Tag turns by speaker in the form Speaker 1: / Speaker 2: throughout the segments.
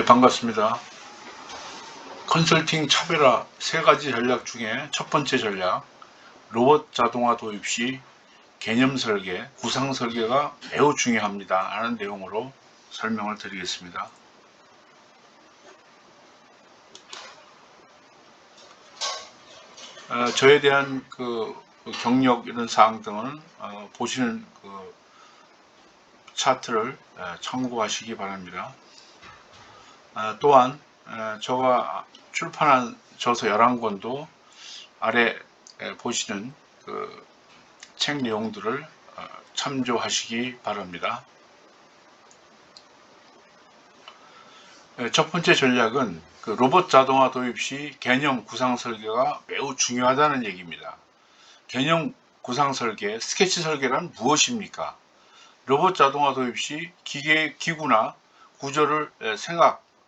Speaker 1: 네, 반갑습니다. 컨설팅 차별화 세 가지 전략 중에 첫 번째 전략, 로봇 자동화 도입 시 개념 설계, 구상 설계가 매우 중요합니다 하는 내용으로 설명을 드리겠습니다. 저에 대한 경력 이런 사항 등은 보시는 차트를 참고하시기 바랍니다. 또한 제가 출판한 저서 11권도 아래 보시는 책 내용들을 참조하시기 바랍니다. 첫 번째 전략은 로봇 자동화 도입 시 개념 구상 설계가 매우 중요하다는 얘기입니다. 개념 구상 설계, 스케치 설계란 무엇입니까? 로봇 자동화 도입 시 기구나 구조를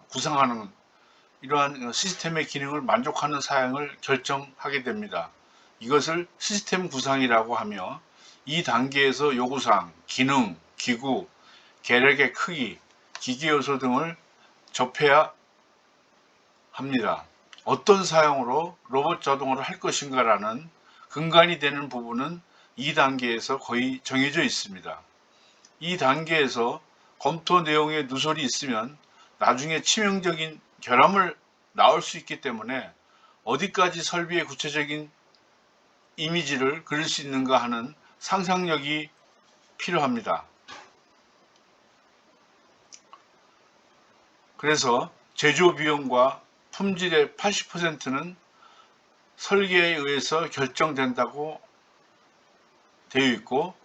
Speaker 1: 구상하는 이러한 시스템의 기능을 만족하는 사양을 결정하게 됩니다. 이것을 시스템 구상이라고 하며 이 단계에서 요구사항, 기능, 기구, 계력의 크기, 기계 요소 등을 접해야 합니다. 어떤 사용으로 로봇 자동화를 할 것인가라는 근간이 되는 부분은 이 단계에서 거의 정해져 있습니다. 이 단계에서 검토 내용에 누설이 있으면 나중에 치명적인 결함을 낳을 수 있기 때문에 어디까지 설비의 구체적인 이미지를 그릴 수 있는가 하는 상상력이 필요합니다. 그래서 제조 비용과 품질의 80%는 설계에 의해서 결정된다고 되어 있고,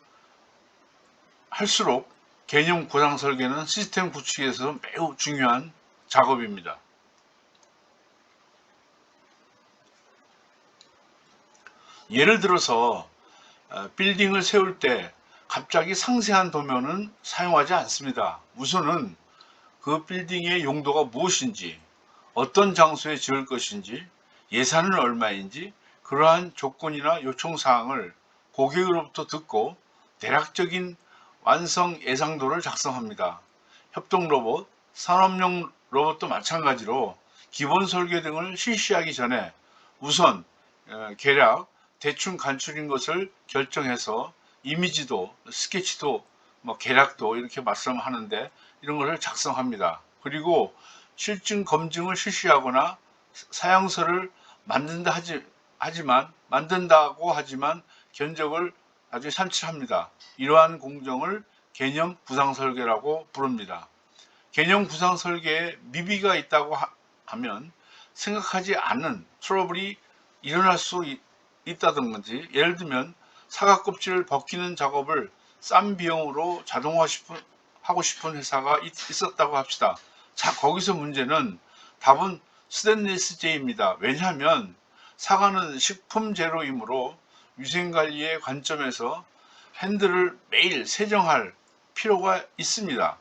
Speaker 1: 할수록 개념 구상 설계는 시스템 구축에서 매우 중요한 작업입니다. 예를 들어서 빌딩을 세울 때 갑자기 상세한 도면은 사용하지 않습니다. 우선은 그 빌딩의 용도가 무엇인지, 어떤 장소에 지을 것인지, 예산은 얼마인지 그러한 조건이나 요청사항을 고객으로부터 듣고 대략적인 완성 예상도를 작성합니다. 협동 로봇, 산업용 로봇도 마찬가지로 기본 설계 등을 실시하기 전에 우선 계략, 대충 간추린 것을 결정해서 이미지도, 스케치도, 계략도 이렇게 말씀하는데 이런 것을 작성합니다. 그리고 실증 검증을 실시하거나 사양서를 만든다고 하지만 견적을 나중에 산출합니다. 이러한 공정을 개념 구상 설계라고 부릅니다. 개념 구상 설계에 미비가 있다고 하면 생각하지 않은 트러블이 일어날 수 있다든지, 예를 들면 사과 껍질을 벗기는 작업을 싼 비용으로 자동화하고 싶은 회사가 있었다고 합시다. 자, 거기서 문제는 답은 스테인리스제입니다. 왜냐하면 사과는 식품 재료이므로 위생관리의 관점에서 핸들을 매일 세정할 필요가 있습니다.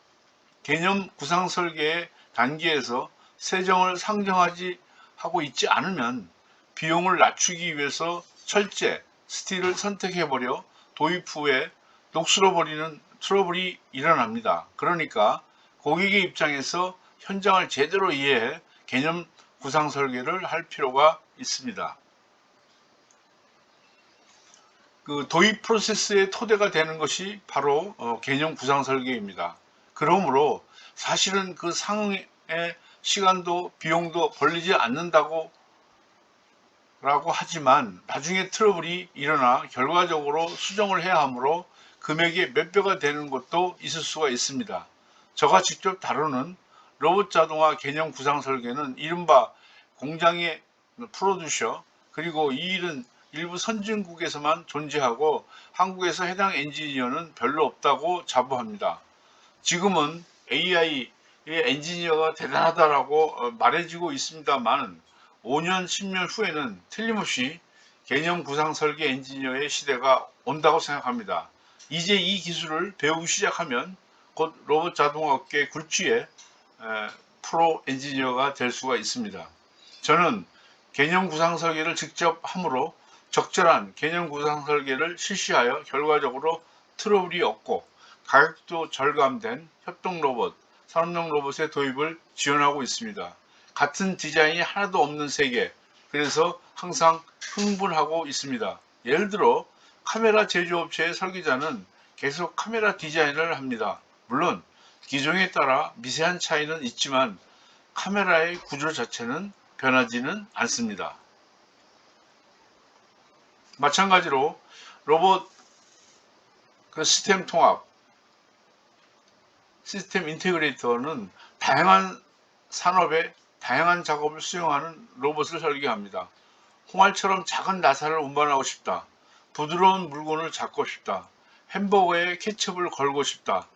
Speaker 1: 개념 구상 설계의 단계에서 세정을 상정하지 하고 있지 않으면 비용을 낮추기 위해서 철제, 스틸을 선택해버려 도입 후에 녹슬어 버리는 트러블이 일어납니다. 그러니까 고객의 입장에서 현장을 제대로 이해해 개념 구상 설계를 할 필요가 있습니다. 도입 프로세스의 토대가 되는 것이 바로 개념 구상 설계입니다. 그러므로 사실은 그 상응의 시간도 비용도 걸리지 않는다고 라고 하지만 나중에 트러블이 일어나 결과적으로 수정을 해야 하므로 금액의 몇 배가 되는 것도 있을 수가 있습니다. 제가 직접 다루는 로봇 자동화 개념 구상 설계는 이른바 공장의 프로듀셔, 그리고 이 일은 일부 선진국에서만 존재하고 한국에서 해당 엔지니어는 별로 없다고 자부합니다. 지금은 AI의 엔지니어가 대단하다라고 말해지고 있습니다만 5년, 10년 후에는 틀림없이 개념 구상 설계 엔지니어의 시대가 온다고 생각합니다. 이제 이 기술을 배우기 시작하면 곧 로봇 자동화 업계 굴지의 프로 엔지니어가 될 수가 있습니다. 저는 개념 구상 설계를 직접 함으로 적절한 개념 구상 설계를 실시하여 결과적으로 트러블이 없고 가격도 절감된 협동 로봇, 산업용 로봇의 도입을 지원하고 있습니다. 같은 디자인이 하나도 없는 세계, 그래서 항상 흥분하고 있습니다. 예를 들어 카메라 제조업체의 설계자는 계속 카메라 디자인을 합니다. 물론 기종에 따라 미세한 차이는 있지만 카메라의 구조 자체는 변하지는 않습니다. 마찬가지로 로봇 시스템 통합, 시스템 인테그레이터는 다양한 산업의 다양한 작업을 수행하는 로봇을 설계합니다. 홍알처럼 작은 나사를 운반하고 싶다. 부드러운 물건을 잡고 싶다. 햄버거에 케첩을 걸고 싶다.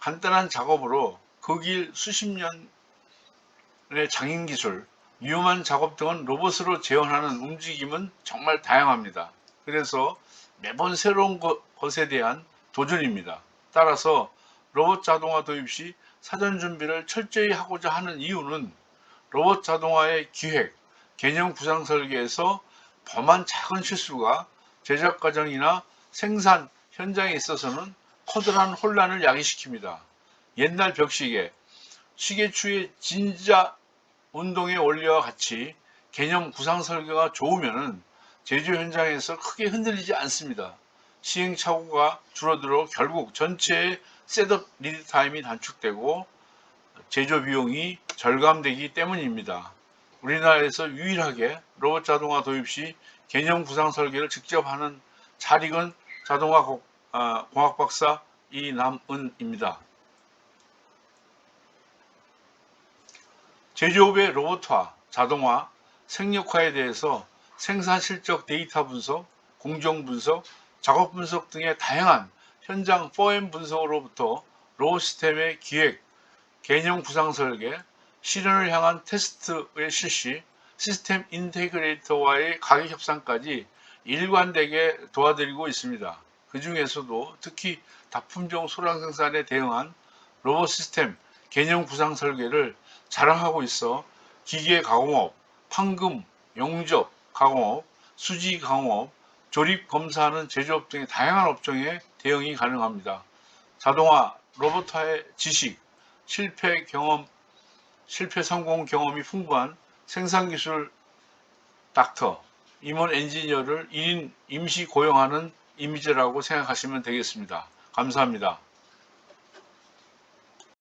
Speaker 1: 간단한 작업으로 그 길 수십 년의 장인 기술, 위험한 작업 등은 로봇으로 재현하는 움직임은 정말 다양합니다. 그래서 매번 새로운 것에 대한 도전입니다. 따라서 로봇 자동화 도입 시 사전 준비를 철저히 하고자 하는 이유는 로봇 자동화의 기획, 개념 구상 설계에서 범한 작은 실수가 제작 과정이나 생산 현장에 있어서는 커다란 혼란을 야기시킵니다. 옛날 벽시계, 시계추의 진자 운동의 원리와 같이 개념 구상 설계가 좋으면 제조 현장에서 크게 흔들리지 않습니다. 시행착오가 줄어들어 결국 전체의 셋업 리드 타임이 단축되고 제조 비용이 절감되기 때문입니다. 우리나라에서 유일하게 로봇 자동화 도입 시 개념 구상 설계를 직접 하는 잘 익은 자동화 공학 박사 이남은입니다. 제조업의 로봇화, 자동화, 생력화에 대해서 생산 실적 데이터 분석, 공정 분석, 작업 분석 등의 다양한 현장 4M 분석으로부터 로봇 시스템의 기획, 개념 구상 설계, 실현을 향한 테스트의 실시, 시스템 인테그레이터와의 가격 협상까지 일관되게 도와드리고 있습니다. 그 중에서도 특히 다품종 소량 생산에 대응한 로봇 시스템 개념 구상 설계를 자랑하고 있어 기계 가공업, 판금, 용접 가공업, 수지 가공업, 조립 검사하는 제조업 등의 다양한 업종에 대응이 가능합니다. 자동화, 로봇화의 지식, 실패 성공 경험이 풍부한 생산기술 닥터, 임원 엔지니어를 1인 임시 고용하는 이미지라고 생각하시면 되겠습니다. 감사합니다.